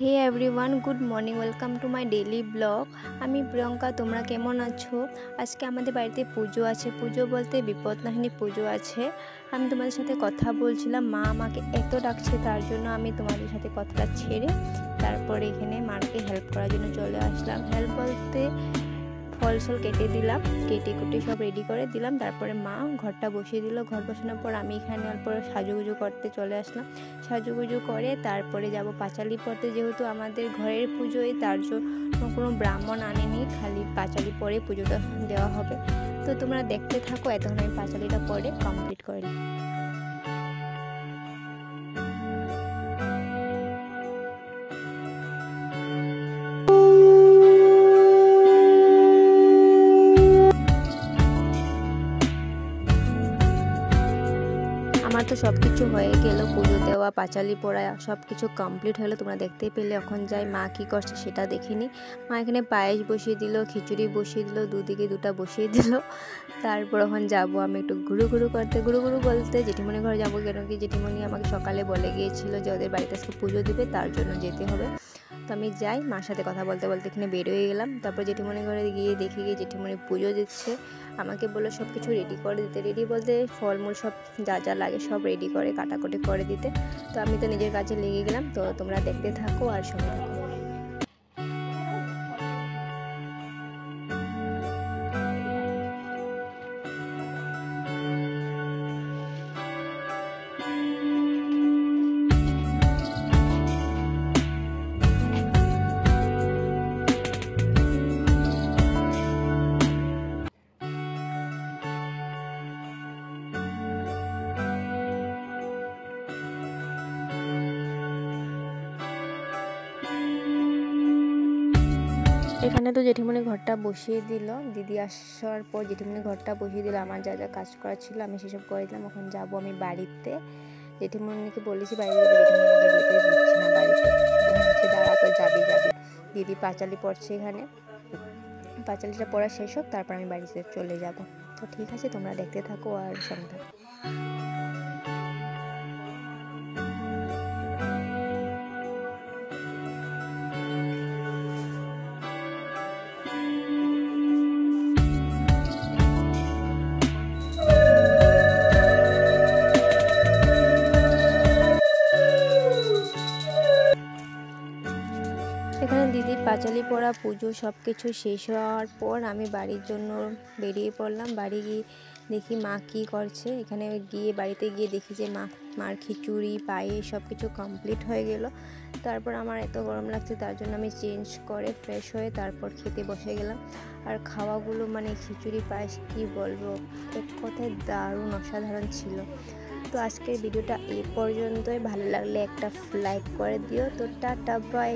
Hey everyone, good morning, welcome to my daily blog. আমি প্রিয়ঙ্কা। তোমরা কেমন আছো? আজকে আমাদের বাড়িতে পুজো আছে। পুজো বলতে বিপদনাশিনী পুজো আছে। আমি তোমাদের সাথে কথা বলছিলাম, মা আমাকে এত ডাকছে, তার জন্য আমি তোমাদের সাথে কথাটা ছেড়ে তারপরে এখানে মাকে হেল্প করার জন্য চলে আসলাম। হেল্প বলতে ফল কেটে দিলাম, কেটে কুটে সব রেডি করে দিলাম। তারপরে মা ঘরটা বসিয়ে দিল। ঘর বসানোর পর আমি এখানে অল্প সাজুগুজু করতে চলে আসলাম। সাজুগুজু করে তারপরে যাব পাঁচালি পড়তে, যেহেতু আমাদের ঘরের পুজোয়, তার জন্য কোনো ব্রাহ্মণ আনেনি, খালি পাঁচালি পরে পুজোটা দেওয়া হবে। তো তোমরা দেখতে থাকো, এতক্ষণ আমি পাঁচালিটা পরে কমপ্লিট করে নিই। আমার তো সব কিছু হয়ে গেল, পুজো দেওয়া, পাঁচালি পড়া সব কিছু কমপ্লিট হলো। তোমরা দেখতেই পেলে। এখন যাই মা কী করছে সেটা দেখিনি। মা এখানে পায়েস বসিয়ে দিল, খিচুড়ি বসিয়ে দিল, দুদিকে দুটা বসিয়ে দিল। তারপর এখন যাব আমি একটু ঘুরু ঘুরু করতে। ঘুরু ঘুরু বলতে জেঠিমণি ঘরে যাবো, কেন কি জেঠিমণি আমাকে সকালে বলে গিয়েছিল যে ওদের বাড়িতে আজকে পুজো দিবে, তার জন্য যেতে হবে। তো আমি যাই, মার সাথে কথা বলতে বলতে এখানে বের হয়ে গেলাম। তারপর জেঠিমণি ঘরে গিয়ে দেখি গিয়ে জেঠিমণি পুজো দিচ্ছে। আমাকে বললো সব কিছু রেডি করে দিতে। রেডি বলতে ফলমূল সব যা যা লাগে সব রেডি করে কাটাকুটি করে দিতে। তো আমি তো নিজের কাজে লেগে গেলাম। তো তোমরা দেখতে থাকো আর সঙ্গে থাকো। এখানে তো জেঠিমণি ঘরটা বসিয়ে দিল। দিদি আসার পর জেঠিমণি ঘরটা বসিয়ে দিল। আমার যা যা কাজ করা ছিল আমি সেসব করে দিলাম। এখন যাবো আমি বাড়িতে। জেঠিমণিকে বলেছি বাড়িতে যাবো, জেঠিমণি আমাকে যেতে দিচ্ছে না বাড়িতে। বলছে দাঁড়া, তো যাবি। দিদি পাঁচালি পড়ছে এখানে। পাঁচালিটা পড়া শেষ হোক, তারপর আমি বাড়িতে চলে যাব। তো ঠিক আছে, তোমরা দেখতে থাকো আর সঙ্গে থাকো। এখানে দিদির পাঁচালি পড়া, পুজো সব কিছু শেষ হওয়ার পর আমি বাড়ির জন্য বেরিয়ে পড়লাম। বাড়ি গিয়ে দেখি মা কী করছে। এখানে গিয়ে বাড়িতে গিয়ে দেখি যে মার খিচুড়ি পায়েস সব কিছু কমপ্লিট হয়ে গেল। তারপর আমার এত গরম লাগছে, তার জন্য আমি চেঞ্জ করে ফ্রেশ হয়ে তারপর খেতে বসে গেলাম। আর খাওয়াগুলো মানে খিচুড়ি পায়েস কী বলবো, এক কথায় দারুণ অসাধারণ ছিল। তো আজকের ভিডিওটা এই পর্যন্তই। ভালো লাগলে একটা লাইক করে দিও। তো টাটা, বাই।